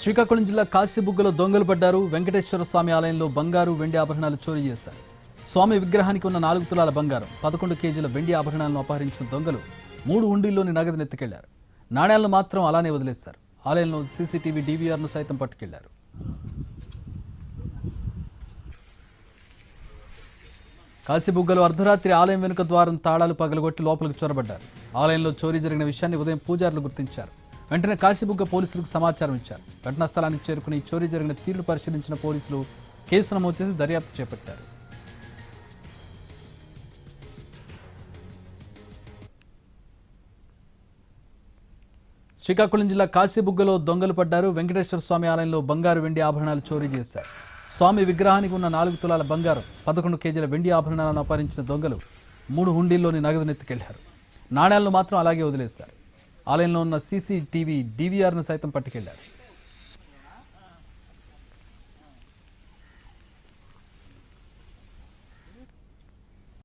శ్రీకాకుళం జిల్లా కాశీబుగ్గలో దొంగలు పడ్డారు. వెంకటేశ్వర స్వామి ఆలయంలో బంగారు వెండి ఆభరణాలు చోరీ చేశారు. స్వామి విగ్రహానికి ఉన్న 4 తులాల బంగారం, 11 కేజీల వెండి ఆభరణాలను అపహరించిన దొంగలు 3 హుండీల్లోని నగదును ఎత్తుకెళ్లారు. నాణేలను మాత్రం అలానే వదిలేశారు. ఆలయంలో సీసీటీవీ డీవీఆర్ను సైతం పట్టుకెళ్లారు. కాశీబుగ్గలో అర్ధరాత్రి ఆలయం వెనుక ద్వారం తాళాలు పగలగొట్టి లోపలికి చొరబడ్డారు. ఆలయంలో చోరీ జరిగిన విషయాన్ని ఉదయం పూజారులు గుర్తించారు. వెంటనే కాశీబుగ్గ పోలీసులకు సమాచారం ఇచ్చారు. ఘటనా స్థలానికి చేరుకుని చోరీ జరిగిన తీరును పరిశీలించిన పోలీసులు కేసు నమోదు చేసి దర్యాప్తు చేపట్టారు. శ్రీకాకుళం జిల్లా కాశీబుగ్గలో దొంగలు పడ్డారు. వెంకటేశ్వర స్వామి ఆలయంలో బంగారు వెండి ఆభరణాలు చోరీ చేశారు. స్వామి విగ్రహానికి ఉన్న 4 తులాల బంగారం, 11 కేజీల వెండి ఆభరణాలను అపహరించిన దొంగలు 3 హుండీల్లోని నగదును ఎత్తుకెళ్లారు. నాణేలను మాత్రం అలాగే వదిలేశారు. ఆలయంలో ఉన్న సీసీటీవీ డీవీఆర్ను సైతం పట్టుకెళ్లారు.